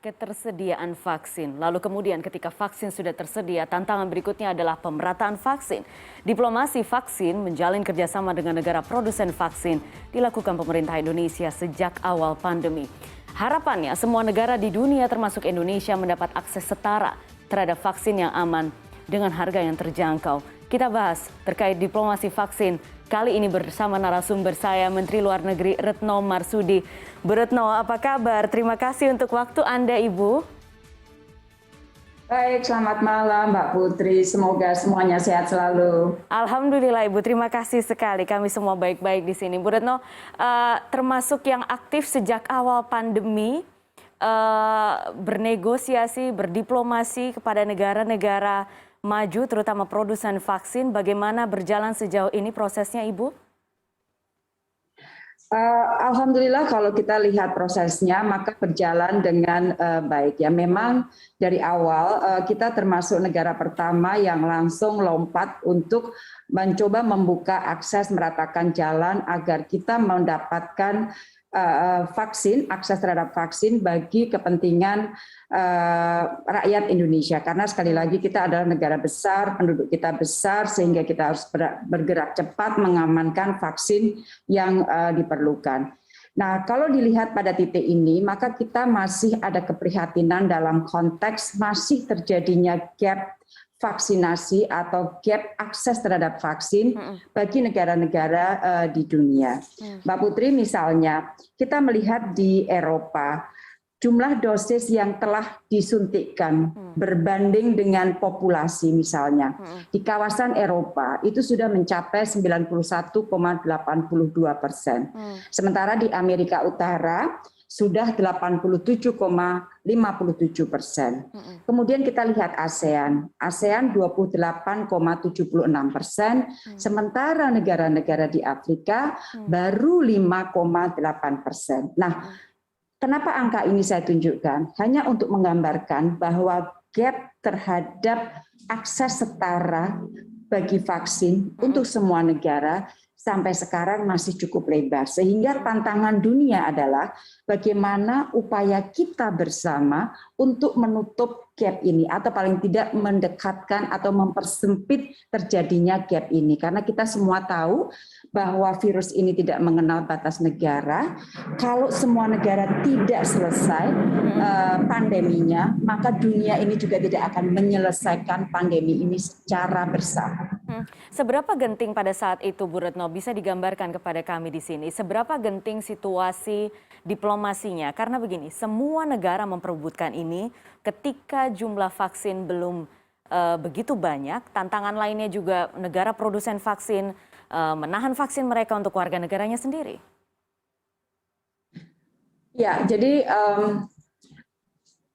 ketersediaan vaksin. Lalu kemudian ketika vaksin sudah tersedia, tantangan berikutnya adalah pemerataan vaksin. Diplomasi vaksin menjalin kerjasama dengan negara produsen vaksin dilakukan pemerintah Indonesia sejak awal pandemi. Harapannya semua negara di dunia termasuk Indonesia mendapat akses setara terhadap vaksin yang aman dengan harga yang terjangkau. Kita bahas terkait diplomasi vaksin. Kali ini bersama narasumber saya, Menteri Luar Negeri Retno Marsudi. Bu Retno, apa kabar? Terima kasih untuk waktu Anda, Ibu. Baik, selamat malam Mbak Putri. Semoga semuanya sehat selalu. Alhamdulillah, Ibu. Terima kasih sekali. Kami semua baik-baik di sini. Bu Retno, termasuk yang aktif sejak awal pandemi, bernegosiasi, berdiplomasi kepada negara-negara maju, terutama produsen vaksin. Bagaimana berjalan sejauh ini prosesnya, Ibu? Alhamdulillah kalau kita lihat prosesnya maka berjalan dengan baik ya. Memang dari awal kita termasuk negara pertama yang langsung lompat untuk mencoba membuka akses, meratakan jalan agar kita mendapatkan vaksin, akses terhadap vaksin bagi kepentingan rakyat Indonesia. Karena sekali lagi kita adalah negara besar, penduduk kita besar, sehingga kita harus bergerak cepat mengamankan vaksin yang diperlukan. Nah, kalau dilihat pada titik ini, maka kita masih ada keprihatinan dalam konteks masih terjadinya gap vaksinasi atau gap akses terhadap vaksin bagi negara-negara di dunia. Mbak Putri, misalnya kita melihat di Eropa, jumlah dosis yang telah disuntikkan berbanding dengan populasi misalnya. Di kawasan Eropa itu sudah mencapai 91,82%. Sementara di Amerika Utara sudah 87,57%. Kemudian kita lihat ASEAN 28,76%, sementara negara-negara di Afrika baru 5,8%. Nah, kenapa angka ini saya tunjukkan? Hanya untuk menggambarkan bahwa gap terhadap akses setara bagi vaksin untuk semua negara sampai sekarang masih cukup lebar. Sehingga tantangan dunia adalah bagaimana upaya kita bersama untuk menutup gap ini atau paling tidak mendekatkan atau mempersempit terjadinya gap ini. Karena kita semua tahu bahwa virus ini tidak mengenal batas negara. Kalau semua negara tidak selesai pandeminya, maka dunia ini juga tidak akan menyelesaikan pandemi ini secara bersama. Seberapa genting pada saat itu, Bu Retno, bisa digambarkan kepada kami di sini? Seberapa genting situasi diplomasinya? Karena begini, semua negara memperebutkan ini ketika jumlah vaksin belum begitu banyak. Tantangan lainnya juga negara produsen vaksin menahan vaksin mereka untuk warga negaranya sendiri. Ya, jadi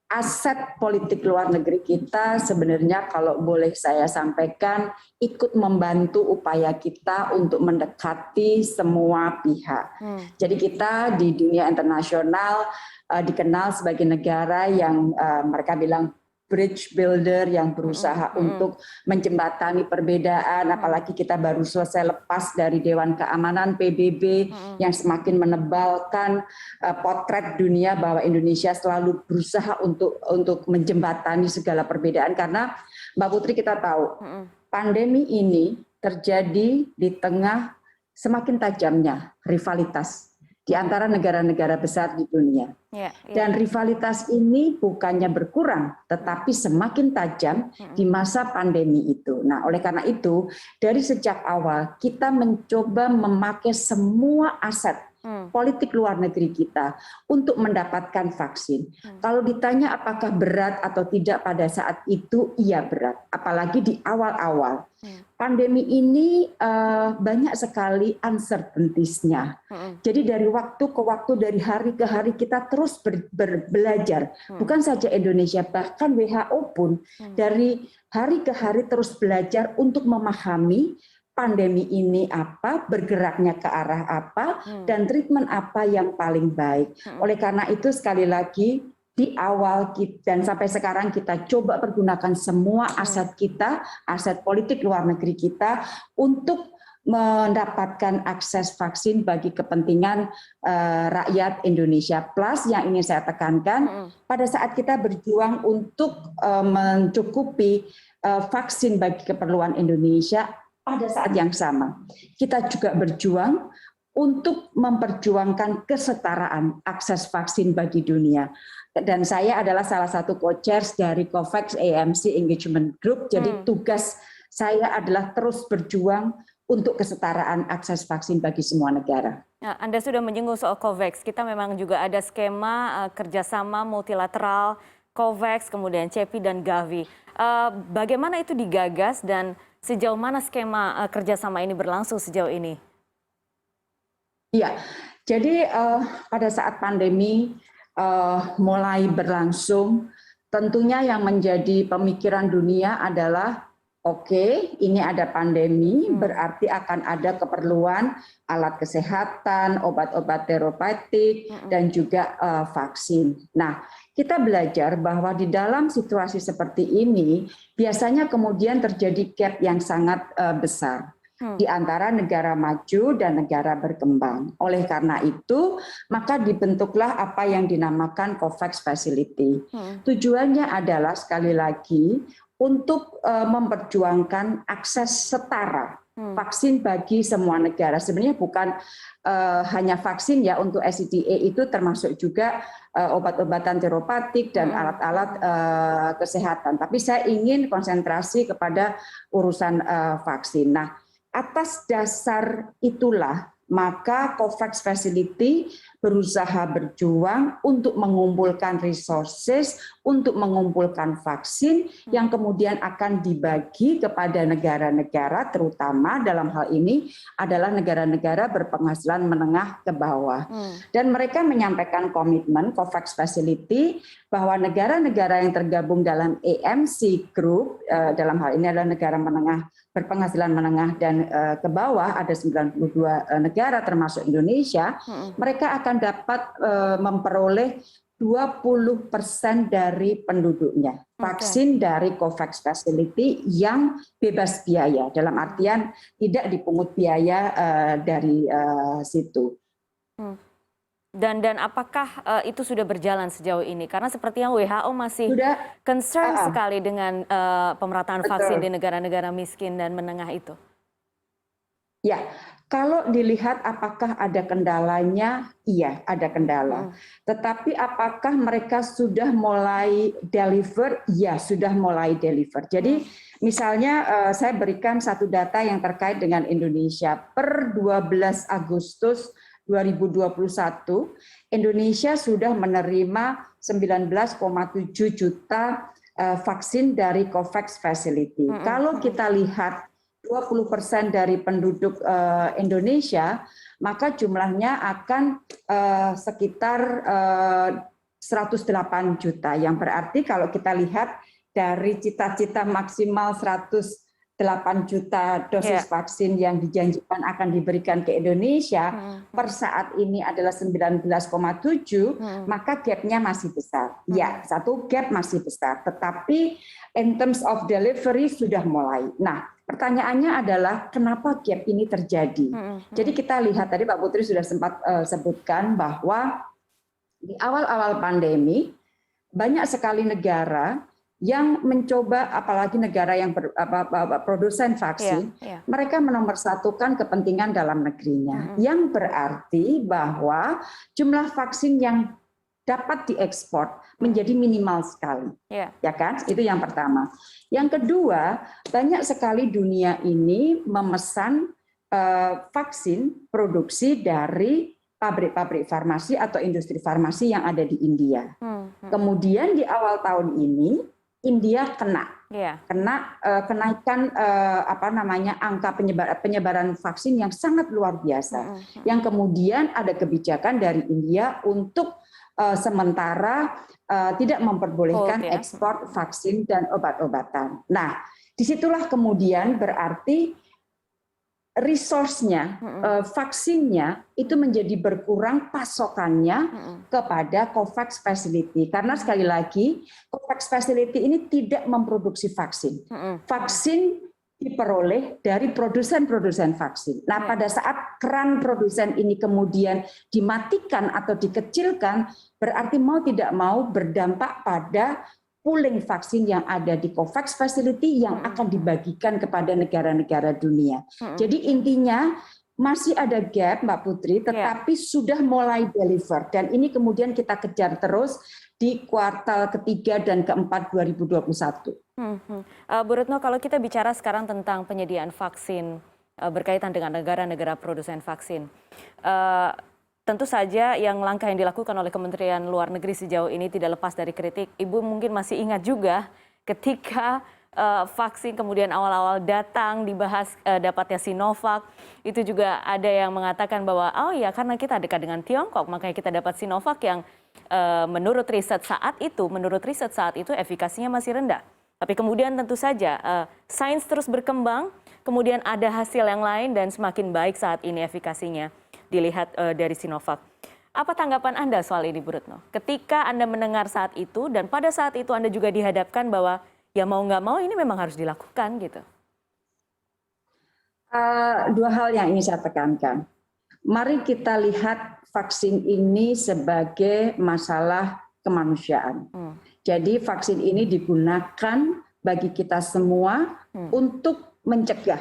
aset politik luar negeri kita sebenarnya kalau boleh saya sampaikan ikut membantu upaya kita untuk mendekati semua pihak. Jadi kita di dunia internasional dikenal sebagai negara yang mereka bilang bridge builder, yang berusaha untuk menjembatani perbedaan, apalagi kita baru selesai lepas dari Dewan Keamanan PBB yang semakin menebalkan potret dunia bahwa Indonesia selalu berusaha untuk menjembatani segala perbedaan. Karena Mbak Putri, kita tahu pandemi ini terjadi di tengah semakin tajamnya rivalitas di antara negara-negara besar di dunia. Dan rivalitas ini bukannya berkurang, tetapi semakin tajam di masa pandemi itu. Nah, oleh karena itu, dari sejak awal kita mencoba memakai semua aset politik luar negeri kita untuk mendapatkan vaksin. Kalau ditanya apakah berat atau tidak pada saat itu, iya berat. Apalagi di awal-awal. Pandemi ini banyak sekali uncertainties-nya. Jadi dari waktu ke waktu, dari hari ke hari kita terus belajar. Bukan saja Indonesia, bahkan WHO pun dari hari ke hari terus belajar untuk memahami pandemi ini apa, bergeraknya ke arah apa, dan treatment apa yang paling baik. Oleh karena itu sekali lagi di awal dan sampai sekarang kita coba pergunakan semua aset kita, aset politik luar negeri kita untuk mendapatkan akses vaksin bagi kepentingan rakyat Indonesia. Plus yang ingin saya tekankan, pada saat kita berjuang untuk mencukupi vaksin bagi keperluan Indonesia, pada saat yang sama kita juga berjuang untuk memperjuangkan kesetaraan akses vaksin bagi dunia. Dan saya adalah salah satu co-chairs dari COVAX AMC Engagement Group, jadi tugas saya adalah terus berjuang untuk kesetaraan akses vaksin bagi semua negara. Nah, Anda sudah menyinggung soal COVAX. Kita memang juga ada skema kerjasama multilateral COVAX, kemudian CEPI dan Gavi. Bagaimana itu digagas dan sejauh mana skema kerjasama ini berlangsung sejauh ini? Iya, jadi pada saat pandemi mulai berlangsung, tentunya yang menjadi pemikiran dunia adalah oke, ini ada pandemi, berarti akan ada keperluan alat kesehatan, obat-obat terapeutik, dan juga vaksin. Nah, kita belajar bahwa di dalam situasi seperti ini, biasanya kemudian terjadi gap yang sangat besar di antara negara maju dan negara berkembang. Oleh karena itu, maka dibentuklah apa yang dinamakan COVAX Facility. Tujuannya adalah sekali lagi untuk memperjuangkan akses setara vaksin bagi semua negara. Sebenarnya bukan hanya vaksin ya, untuk SCDA itu termasuk juga obat-obatan terapeutik dan alat-alat kesehatan. Tapi saya ingin konsentrasi kepada urusan vaksin. Nah, atas dasar itulah maka COVAX Facility berusaha berjuang untuk mengumpulkan resources, untuk mengumpulkan vaksin yang kemudian akan dibagi kepada negara-negara, terutama dalam hal ini adalah negara-negara berpenghasilan menengah ke bawah. Dan mereka menyampaikan komitmen COVAX Facility bahwa negara-negara yang tergabung dalam AMC Group, dalam hal ini adalah negara menengah berpenghasilan menengah dan ke bawah, ada 92 negara termasuk Indonesia, mereka akan dapat memperoleh 20% dari penduduknya vaksin dari COVAX Facility yang bebas biaya, dalam artian tidak dipungut biaya dari situ. Dan apakah itu sudah berjalan sejauh ini? Karena sepertinya WHO masih concern sekali dengan pemerataan vaksin di negara-negara miskin dan menengah itu. Ya, kalau dilihat apakah ada kendalanya, iya ada kendala. Tetapi apakah mereka sudah mulai deliver? Ya, sudah mulai deliver. Jadi misalnya saya berikan satu data yang terkait dengan Indonesia. Per 12 Agustus 2021, Indonesia sudah menerima 19,7 juta vaksin dari COVAX Facility. Kalau kita lihat 20% dari penduduk Indonesia, maka jumlahnya akan sekitar 108 juta. Yang berarti kalau kita lihat dari cita-cita maksimal 108 juta dosis vaksin yang dijanjikan akan diberikan ke Indonesia, per saat ini adalah 19,7, maka gap-nya masih besar. Ya, satu gap masih besar, tetapi in terms of delivery sudah mulai. Nah, pertanyaannya adalah kenapa gap ini terjadi? Jadi kita lihat tadi Pak Putri sudah sempat sebutkan bahwa di awal-awal pandemi banyak sekali negara yang mencoba, apalagi negara yang produsen vaksin, mereka menomorsatukan kepentingan dalam negerinya. Yang berarti bahwa jumlah vaksin yang dapat diekspor menjadi minimal sekali, ya kan? Itu yang pertama. Yang kedua, banyak sekali dunia ini memesan vaksin produksi dari pabrik-pabrik farmasi atau industri farmasi yang ada di India. Kemudian di awal tahun ini India kena kenaikan angka penyebaran vaksin yang sangat luar biasa. Yang kemudian ada kebijakan dari India untuk sementara tidak memperbolehkan ekspor vaksin dan obat-obatan. Nah, disitulah kemudian berarti resource-nya, vaksinnya itu menjadi berkurang pasokannya kepada COVAX Facility. Karena sekali lagi, COVAX Facility ini tidak memproduksi vaksin. Vaksin diperoleh dari produsen-produsen vaksin. Nah, pada saat keran produsen ini kemudian dimatikan atau dikecilkan, berarti mau tidak mau berdampak pada pooling vaksin yang ada di COVAX Facility yang akan dibagikan kepada negara-negara dunia. Jadi intinya masih ada gap, Mbak Putri, tetapi sudah mulai deliver. Dan ini kemudian kita kejar terus di kuartal ketiga dan keempat 2021. Bu Retno, kalau kita bicara sekarang tentang penyediaan vaksin berkaitan dengan negara-negara produsen vaksin, tentu saja yang langkah yang dilakukan oleh Kementerian Luar Negeri sejauh ini tidak lepas dari kritik. Ibu mungkin masih ingat juga ketika vaksin kemudian awal-awal datang dibahas dapatnya Sinovac, itu juga ada yang mengatakan bahwa oh ya karena kita dekat dengan Tiongkok makanya kita dapat Sinovac yang menurut riset saat itu efikasinya masih rendah. Tapi kemudian tentu saja sains terus berkembang, kemudian ada hasil yang lain dan semakin baik saat ini efikasinya dilihat dari Sinovac. Apa tanggapan Anda soal ini, Bu Retno? Ketika Anda mendengar saat itu dan pada saat itu Anda juga dihadapkan bahwa ya mau nggak mau ini memang harus dilakukan gitu. Dua hal yang ingin saya tekankan. Mari kita lihat vaksin ini sebagai masalah kemanusiaan. Jadi vaksin ini digunakan bagi kita semua untuk mencegah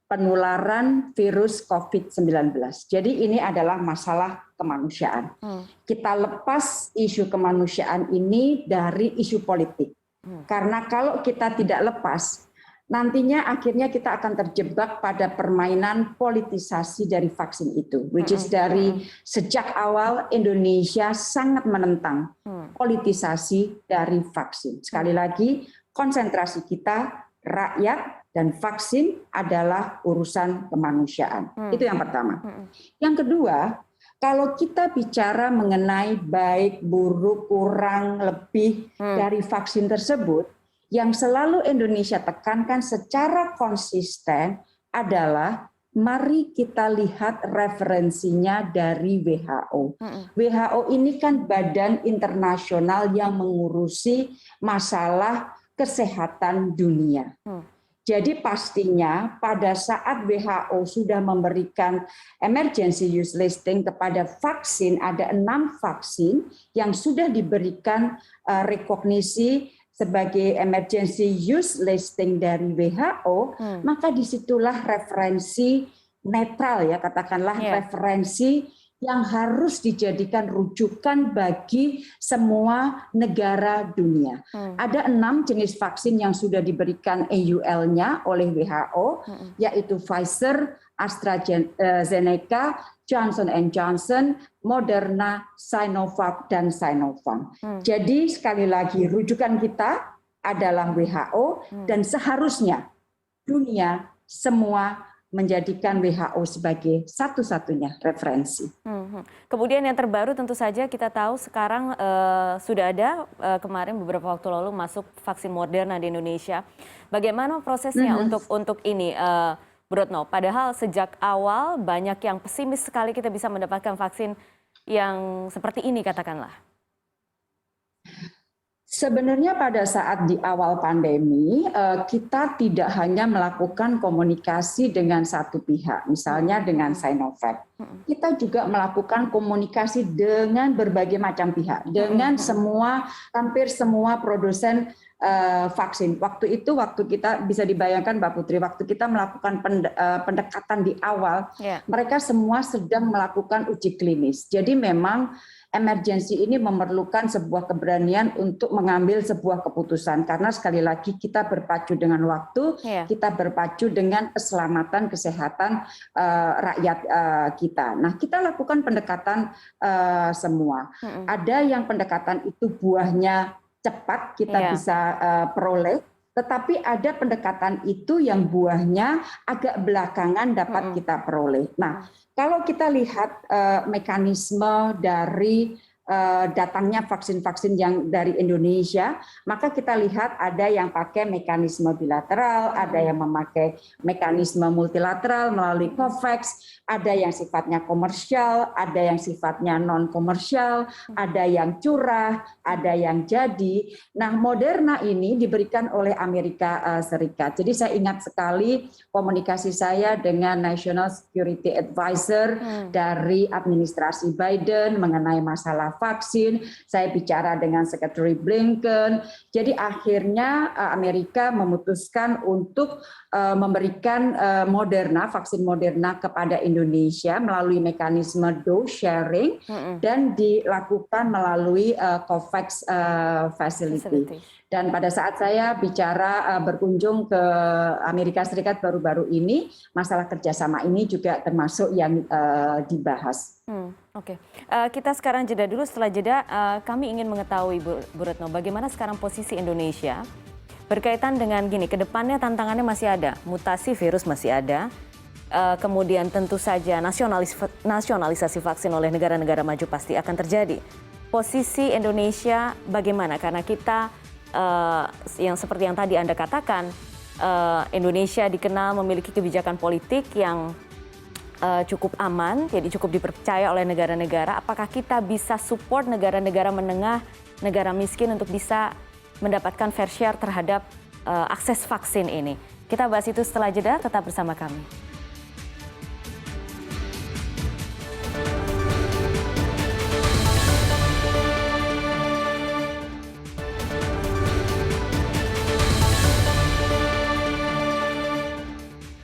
penularan virus COVID-19. Jadi ini adalah masalah kemanusiaan. Kita lepas isu kemanusiaan ini dari isu politik. Karena kalau kita tidak lepas, nantinya akhirnya kita akan terjebak pada permainan politisasi dari vaksin itu, which is dari sejak awal Indonesia sangat menentang politisasi dari vaksin. Sekali lagi, konsentrasi kita rakyat dan vaksin adalah urusan kemanusiaan. Itu yang pertama. Yang kedua, kalau kita bicara mengenai baik, buruk, kurang, lebih dari vaksin tersebut, yang selalu Indonesia tekankan secara konsisten adalah mari kita lihat referensinya dari WHO. WHO ini kan badan internasional yang mengurusi masalah kesehatan dunia. Jadi pastinya pada saat WHO sudah memberikan emergency use listing kepada vaksin, ada 6 vaksin yang sudah diberikan rekognisi sebagai emergency use listing dari WHO, maka disitulah referensi netral ya, katakanlah referensi yang harus dijadikan rujukan bagi semua negara dunia. Ada 6 jenis vaksin yang sudah diberikan EUL-nya oleh WHO, yaitu Pfizer, AstraZeneca, Johnson & Johnson, Moderna, Sinovac, dan Sinopharm. Jadi sekali lagi rujukan kita adalah WHO dan seharusnya dunia semua menjadikan WHO sebagai satu-satunya referensi. Kemudian yang terbaru tentu saja kita tahu sekarang sudah ada kemarin beberapa waktu lalu masuk vaksin Moderna di Indonesia. Bagaimana prosesnya untuk ini, Bu Retno? Padahal sejak awal banyak yang pesimis sekali kita bisa mendapatkan vaksin yang seperti ini katakanlah. Sebenarnya pada saat di awal pandemi, kita tidak hanya melakukan komunikasi dengan satu pihak, misalnya dengan Sinovac. Kita juga melakukan komunikasi dengan berbagai macam pihak, dengan hampir semua produsen vaksin. Waktu kita bisa dibayangkan Mbak Putri, waktu kita melakukan pendekatan di awal, mereka semua sedang melakukan uji klinis. Jadi memang emergensi ini memerlukan sebuah keberanian untuk mengambil sebuah keputusan karena sekali lagi kita berpacu dengan waktu, kita berpacu dengan keselamatan kesehatan rakyat kita. Nah, kita lakukan pendekatan semua. Ada yang pendekatan itu buahnya cepat kita bisa peroleh, tetapi ada pendekatan itu yang buahnya agak belakangan dapat kita peroleh. Nah, kalau kita lihat mekanisme dari datangnya vaksin-vaksin yang dari Indonesia, maka kita lihat ada yang pakai mekanisme bilateral, ada yang memakai mekanisme multilateral melalui COVAX, ada yang sifatnya komersial, ada yang sifatnya non-komersial, ada yang curah, ada yang jadi. Nah, Moderna ini diberikan oleh Amerika Serikat. Jadi saya ingat sekali komunikasi saya dengan National Security Advisor dari administrasi Biden mengenai masalah vaksin. Saya bicara dengan Secretary Blinken. Jadi akhirnya Amerika memutuskan untuk memberikan vaksin Moderna kepada Indonesia melalui mekanisme dose sharing dan dilakukan melalui COVAX facility. Dan pada saat saya bicara berkunjung ke Amerika Serikat baru-baru ini, masalah kerjasama ini juga termasuk yang dibahas. Oke. Kita sekarang jeda dulu. Setelah jeda, kami ingin mengetahui Bu Retno, bagaimana sekarang posisi Indonesia berkaitan dengan gini, kedepannya tantangannya masih ada, mutasi virus masih ada, kemudian tentu saja nasionalisasi vaksin oleh negara-negara maju pasti akan terjadi. Posisi Indonesia bagaimana? Karena kita yang seperti yang tadi Anda katakan, Indonesia dikenal memiliki kebijakan politik yang cukup aman, jadi cukup dipercaya oleh negara-negara. Apakah kita bisa support negara-negara menengah, negara miskin untuk bisa mendapatkan fair share terhadap akses vaksin ini? Kita bahas itu setelah jeda, tetap bersama kami.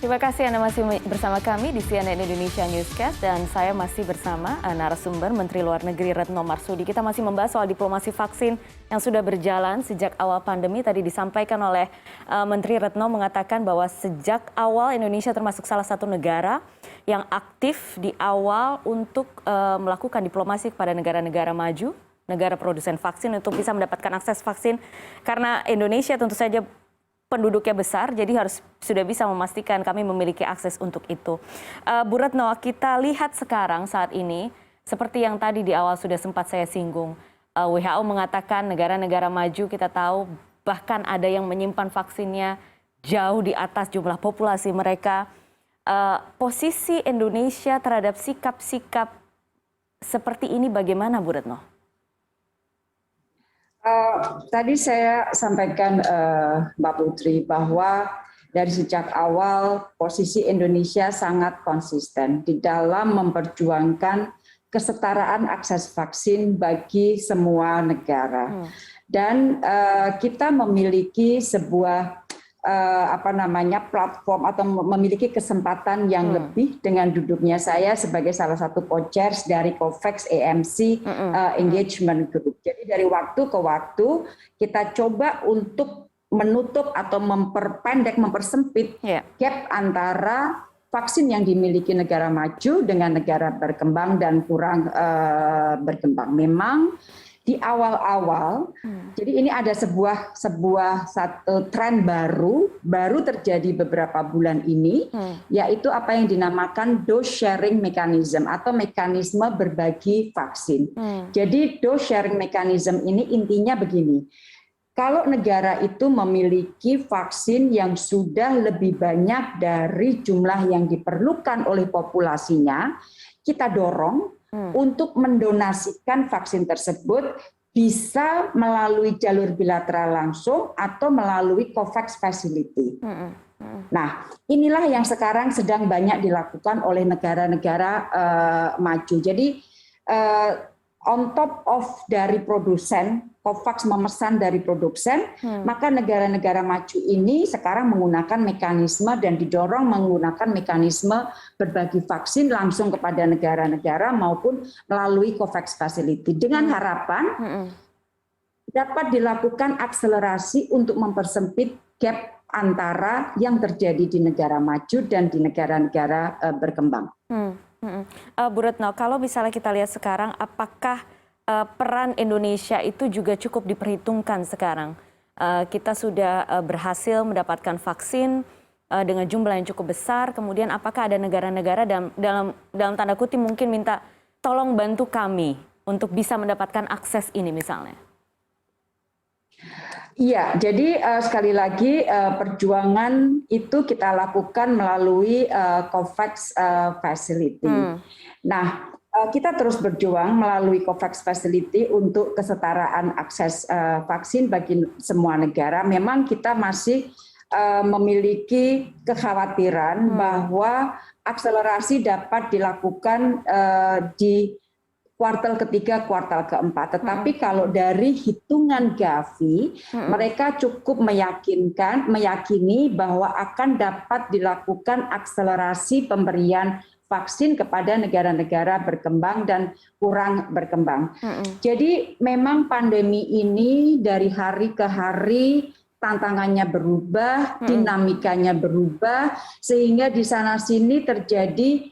Terima kasih Anda masih bersama kami di CNN Indonesia Newscast dan saya masih bersama narasumber Menteri Luar Negeri Retno Marsudi. Kita masih membahas soal diplomasi vaksin yang sudah berjalan sejak awal pandemi. Tadi disampaikan oleh Menteri Retno mengatakan bahwa sejak awal Indonesia termasuk salah satu negara yang aktif di awal untuk melakukan diplomasi kepada negara-negara maju, negara produsen vaksin untuk bisa mendapatkan akses vaksin. Karena Indonesia tentu saja penduduknya besar, jadi harus sudah bisa memastikan kami memiliki akses untuk itu. Bu Retno, kita lihat sekarang saat ini, seperti yang tadi di awal sudah sempat saya singgung, WHO mengatakan negara-negara maju kita tahu bahkan ada yang menyimpan vaksinnya jauh di atas jumlah populasi mereka. Posisi Indonesia terhadap sikap-sikap seperti ini bagaimana, Bu Retno? Tadi saya sampaikan Mbak Putri bahwa dari sejak awal posisi Indonesia sangat konsisten di dalam memperjuangkan kesetaraan akses vaksin bagi semua negara. Dan kita memiliki sebuah platform atau memiliki kesempatan yang lebih dengan duduknya saya sebagai salah satu co-chairs dari COVAX AMC Engagement Group. Jadi dari waktu ke waktu kita coba untuk menutup atau mempersempit gap antara vaksin yang dimiliki negara maju dengan negara berkembang dan kurang berkembang. Memang di awal-awal, jadi ini ada sebuah satu tren baru terjadi beberapa bulan ini, yaitu apa yang dinamakan dose sharing mechanism atau mekanisme berbagi vaksin. Jadi dose sharing mechanism ini intinya begini, kalau negara itu memiliki vaksin yang sudah lebih banyak dari jumlah yang diperlukan oleh populasinya, kita dorong untuk mendonasikan vaksin tersebut bisa melalui jalur bilateral langsung atau melalui COVAX facility. Nah, inilah yang sekarang sedang banyak dilakukan oleh negara-negara maju. Jadi on top of dari produsen, COVAX memesan dari produsen, maka negara-negara maju ini sekarang menggunakan mekanisme dan didorong menggunakan mekanisme berbagi vaksin langsung kepada negara-negara maupun melalui COVAX facility. Dengan harapan dapat dilakukan akselerasi untuk mempersempit gap antara yang terjadi di negara maju dan di negara-negara berkembang. Bu Retno, kalau misalnya kita lihat sekarang, apakah peran Indonesia itu juga cukup diperhitungkan sekarang? Kita sudah berhasil mendapatkan vaksin dengan jumlah yang cukup besar, kemudian apakah ada negara-negara dalam tanda kutip mungkin minta tolong bantu kami untuk bisa mendapatkan akses ini misalnya? Iya, jadi sekali lagi perjuangan itu kita lakukan melalui COVAX Facility. Nah, kita terus berjuang melalui COVAX Facility untuk kesetaraan akses vaksin bagi semua negara. Memang kita masih memiliki kekhawatiran bahwa akselerasi dapat dilakukan di kuartal ketiga, kuartal keempat. Tetapi kalau dari hitungan Gavi, mereka cukup meyakini bahwa akan dapat dilakukan akselerasi pemberian vaksin kepada negara-negara berkembang dan kurang berkembang. Jadi memang pandemi ini dari hari ke hari tantangannya berubah, dinamikanya berubah, sehingga di sana sini terjadi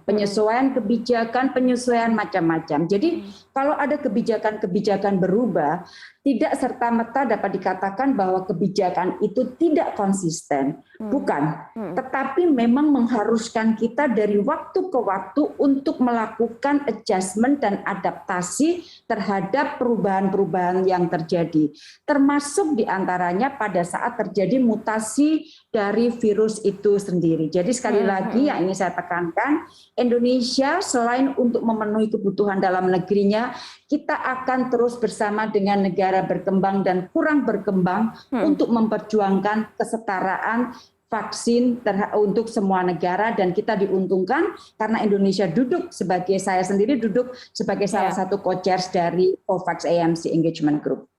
penyesuaian kebijakan, penyesuaian macam-macam. Jadi kalau ada kebijakan berubah, tidak serta-merta dapat dikatakan bahwa kebijakan itu tidak konsisten. Bukan, tetapi memang mengharuskan kita dari waktu ke waktu untuk melakukan adjustment dan adaptasi terhadap perubahan-perubahan yang terjadi. Termasuk diantaranya pada saat terjadi mutasi dari virus itu sendiri. Jadi sekali lagi yang ingin saya tekankan, Indonesia selain untuk memenuhi kebutuhan dalam negerinya, kita akan terus bersama dengan negara berkembang dan kurang berkembang untuk memperjuangkan kesetaraan vaksin untuk semua negara, dan kita diuntungkan karena Indonesia saya sendiri duduk sebagai salah satu co-chairs dari COVAX AMC Engagement Group.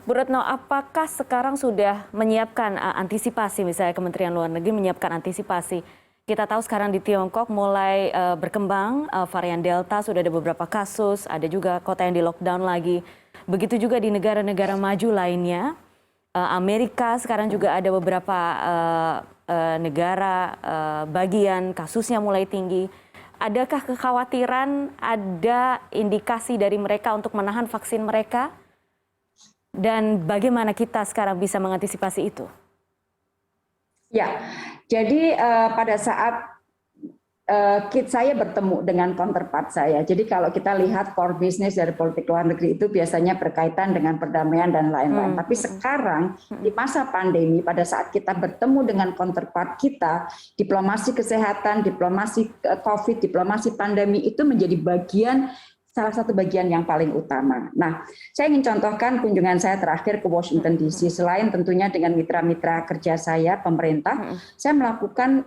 Bu Retno, apakah sekarang sudah menyiapkan antisipasi, misalnya Kementerian Luar Negeri menyiapkan antisipasi? Kita tahu sekarang di Tiongkok mulai berkembang varian Delta, sudah ada beberapa kasus, ada juga kota yang di lockdown lagi. Begitu juga di negara-negara maju lainnya. Amerika sekarang juga ada beberapa negara bagian kasusnya mulai tinggi. Adakah kekhawatiran, ada indikasi dari mereka untuk menahan vaksin mereka? Dan bagaimana kita sekarang bisa mengantisipasi itu? Ya, jadi pada saat saya bertemu dengan counterpart saya. Jadi kalau kita lihat core business dari politik luar negeri itu biasanya berkaitan dengan perdamaian dan lain-lain. Tapi sekarang di masa pandemi, pada saat kita bertemu dengan counterpart kita, diplomasi kesehatan, diplomasi COVID, diplomasi pandemi itu menjadi salah satu bagian yang paling utama. Nah, saya ingin contohkan kunjungan saya terakhir ke Washington DC. Selain tentunya dengan mitra-mitra kerja saya, pemerintah, saya melakukan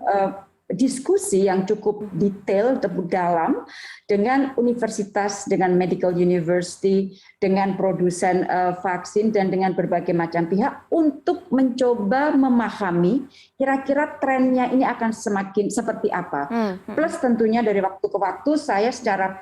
diskusi yang cukup detail, dalam dengan universitas, dengan medical university, dengan produsen vaksin, dan dengan berbagai macam pihak untuk mencoba memahami kira-kira trennya ini akan semakin seperti apa. Plus tentunya dari waktu ke waktu saya secara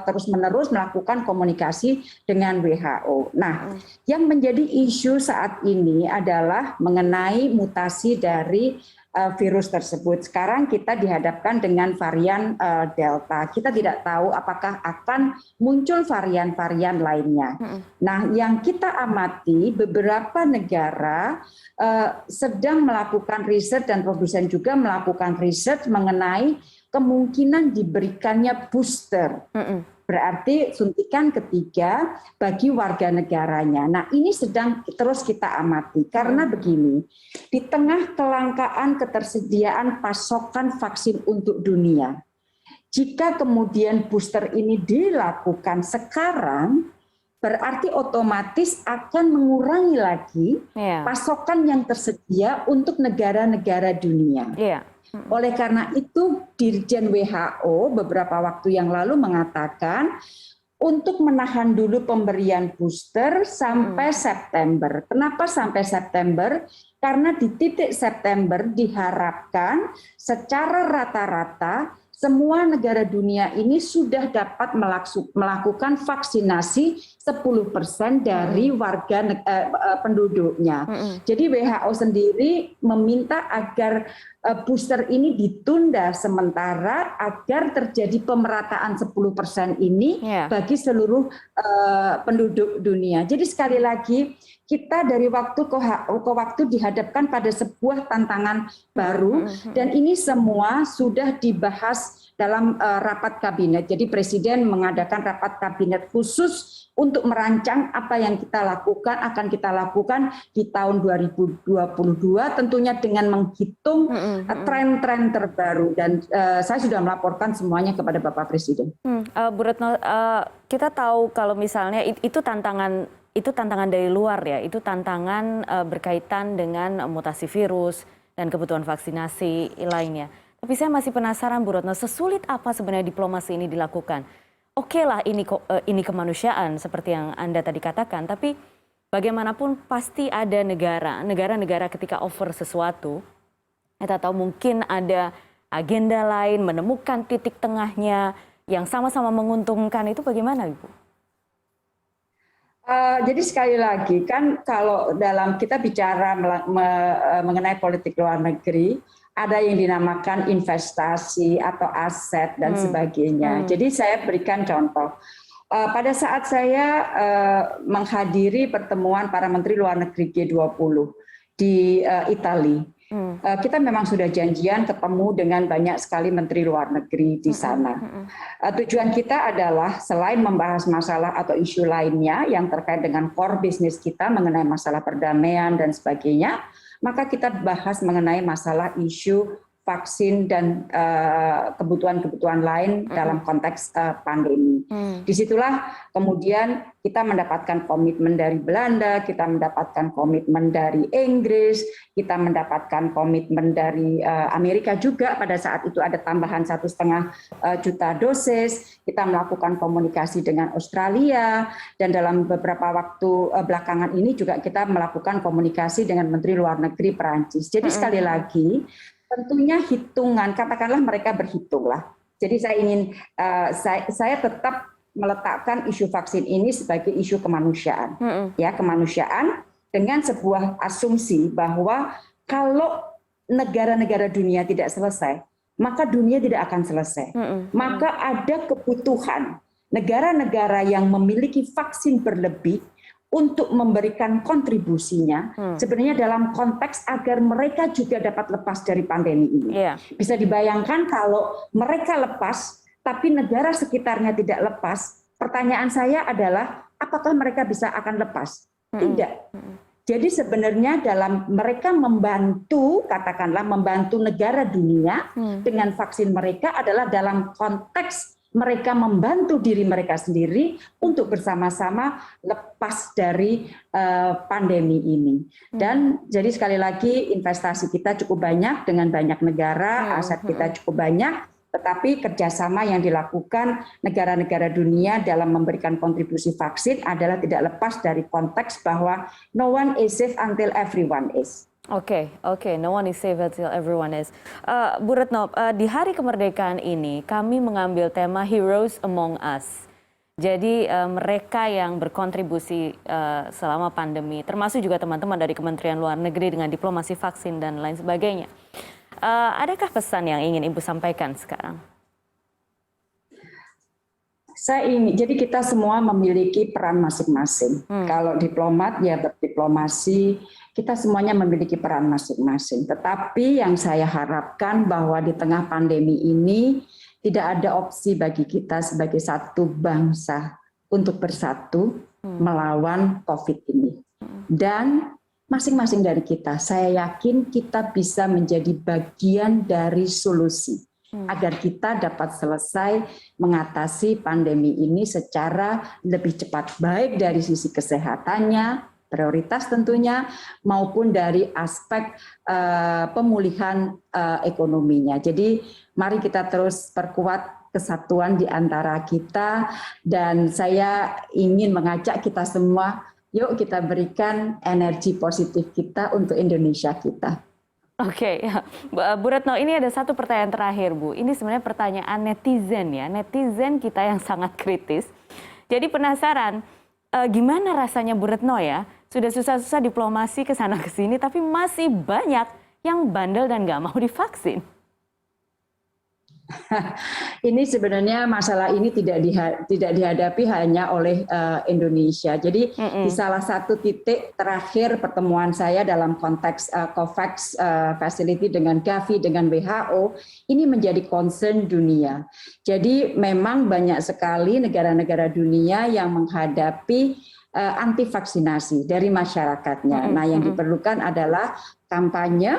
terus-menerus melakukan komunikasi dengan WHO. Nah, yang menjadi isu saat ini adalah mengenai mutasi dari virus tersebut. Sekarang kita dihadapkan dengan varian Delta. Kita tidak tahu apakah akan muncul varian-varian lainnya. Nah, yang kita amati beberapa negara sedang melakukan riset dan produsen juga melakukan riset mengenai kemungkinan diberikannya booster. Berarti suntikan ketiga bagi warga negaranya. Nah, ini sedang terus kita amati karena begini, di tengah kelangkaan ketersediaan pasokan vaksin untuk dunia, jika kemudian booster ini dilakukan sekarang, berarti otomatis akan mengurangi lagi pasokan yang tersedia untuk negara-negara dunia. Oleh karena itu, Dirjen WHO beberapa waktu yang lalu mengatakan untuk menahan dulu pemberian booster sampai September. Kenapa sampai September? Karena di titik September diharapkan secara rata-rata semua negara dunia ini sudah dapat melakukan vaksinasi 10% dari warga penduduknya. Jadi WHO sendiri meminta agar booster ini ditunda sementara agar terjadi pemerataan 10% ini bagi seluruh penduduk dunia. Jadi sekali lagi kita dari waktu ke waktu dihadapkan pada sebuah tantangan baru, dan ini semua sudah dibahas dalam rapat kabinet. Jadi Presiden mengadakan rapat kabinet khusus untuk merancang apa yang akan kita lakukan di tahun 2022, tentunya dengan menghitung tren-tren terbaru, dan saya sudah melaporkan semuanya kepada Bapak Presiden. Bu Retno, kita tahu kalau misalnya itu tantangan dari luar ya, itu tantangan berkaitan dengan mutasi virus dan kebutuhan vaksinasi lainnya. Tapi saya masih penasaran Bu Retno, sesulit apa sebenarnya diplomasi ini dilakukan? Oke lah ini kemanusiaan seperti yang Anda tadi katakan, tapi bagaimanapun pasti ada negara ketika offer sesuatu, kita tahu mungkin ada agenda lain, menemukan titik tengahnya yang sama-sama menguntungkan, itu bagaimana Ibu? Jadi sekali lagi kan kalau dalam kita bicara mengenai politik luar negeri, ada yang dinamakan investasi atau aset dan sebagainya. Jadi saya berikan contoh. Pada saat saya menghadiri pertemuan para menteri luar negeri G20 di Italia, kita memang sudah janjian ketemu dengan banyak sekali menteri luar negeri di sana. Tujuan kita adalah selain membahas masalah atau isu lainnya yang terkait dengan core business kita mengenai masalah perdamaian dan sebagainya, maka kita bahas mengenai masalah isu vaksin dan kebutuhan-kebutuhan lain dalam konteks pandemi. Disitulah kemudian kita mendapatkan komitmen dari Belanda, kita mendapatkan komitmen dari Inggris, kita mendapatkan komitmen dari Amerika juga. Pada saat itu ada tambahan 1,5 juta dosis. Kita melakukan komunikasi dengan Australia, dan dalam beberapa waktu belakangan ini juga kita melakukan komunikasi dengan Menteri Luar Negeri Perancis. Jadi sekali lagi, tentunya hitungan, katakanlah mereka berhitunglah. Jadi saya tetap meletakkan isu vaksin ini sebagai isu kemanusiaan, ya kemanusiaan dengan sebuah asumsi bahwa kalau negara-negara dunia tidak selesai, maka dunia tidak akan selesai. Maka ada kebutuhan negara-negara yang memiliki vaksin berlebih untuk memberikan kontribusinya sebenarnya dalam konteks agar mereka juga dapat lepas dari pandemi ini. Bisa dibayangkan kalau mereka lepas, tapi negara sekitarnya tidak lepas, pertanyaan saya adalah apakah mereka akan lepas? Tidak. Jadi sebenarnya dalam mereka membantu, katakanlah membantu negara dunia dengan vaksin mereka adalah dalam konteks mereka membantu diri mereka sendiri untuk bersama-sama lepas dari pandemi ini. Dan jadi sekali lagi investasi kita cukup banyak dengan banyak negara, aset kita cukup banyak, tetapi kerjasama yang dilakukan negara-negara dunia dalam memberikan kontribusi vaksin adalah tidak lepas dari konteks bahwa no one is safe until everyone is. Oke, no one is safe until everyone is. Bu Retno, di Hari Kemerdekaan ini kami mengambil tema Heroes Among Us. Jadi mereka yang berkontribusi selama pandemi, termasuk juga teman-teman dari Kementerian Luar Negeri dengan diplomasi vaksin dan lain sebagainya. Adakah pesan yang ingin Ibu sampaikan sekarang? Jadi kita semua memiliki peran masing-masing. Kalau diplomat ya berdiplomasi, kita semuanya memiliki peran masing-masing. Tetapi yang saya harapkan bahwa di tengah pandemi ini tidak ada opsi bagi kita sebagai satu bangsa untuk bersatu melawan COVID ini. Dan masing-masing dari kita, saya yakin kita bisa menjadi bagian dari solusi agar kita dapat selesai mengatasi pandemi ini secara lebih cepat, baik dari sisi kesehatannya, prioritas tentunya, maupun dari aspek pemulihan ekonominya. Jadi mari kita terus perkuat kesatuan di antara kita, dan saya ingin mengajak kita semua, yuk kita berikan energi positif kita untuk Indonesia kita. Oke, Bu Retno, ini ada satu pertanyaan terakhir, Bu. Ini sebenarnya pertanyaan netizen ya, netizen kita yang sangat kritis. Jadi penasaran, gimana rasanya Bu Retno ya, sudah susah-susah diplomasi ke sana ke sini, tapi masih banyak yang bandel dan nggak mau divaksin. Ini sebenarnya masalah ini tidak dihadapi hanya oleh Indonesia. Jadi di salah satu titik terakhir pertemuan saya dalam konteks COVAX Facility dengan Gavi dengan WHO, ini menjadi concern dunia. Jadi memang banyak sekali negara-negara dunia yang menghadapi anti vaksinasi dari masyarakatnya. Nah, yang diperlukan adalah kampanye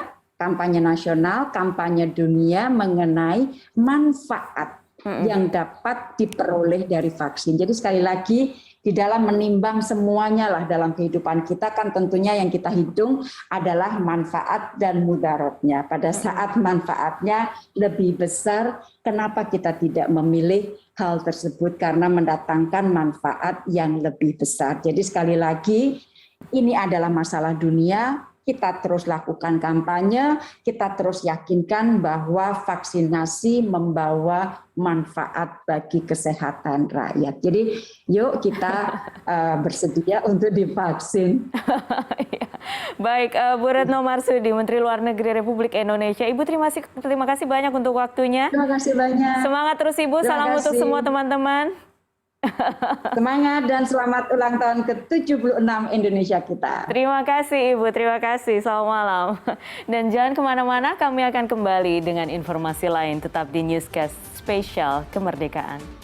nasional, kampanye dunia mengenai manfaat yang dapat diperoleh dari vaksin. Jadi sekali lagi di dalam menimbang semuanya lah dalam kehidupan kita kan tentunya yang kita hitung adalah manfaat dan mudaratnya. Pada saat manfaatnya lebih besar, kenapa kita tidak memilih hal tersebut karena mendatangkan manfaat yang lebih besar. Jadi sekali lagi ini adalah masalah dunia. Kita terus lakukan kampanye, kita terus yakinkan bahwa vaksinasi membawa manfaat bagi kesehatan rakyat. Jadi yuk kita bersedia untuk divaksin. Baik, Bu Retno Marsudi, Menteri Luar Negeri Republik Indonesia. Ibu terima kasih banyak untuk waktunya. Terima kasih banyak. Semangat terus Ibu, salam untuk semua teman-teman. Semangat dan selamat ulang tahun ke-76 Indonesia kita. Terima kasih Ibu, terima kasih. Selamat malam. Dan jangan kemana-mana, kami akan kembali dengan informasi lain tetap di Newscast Spesial Kemerdekaan.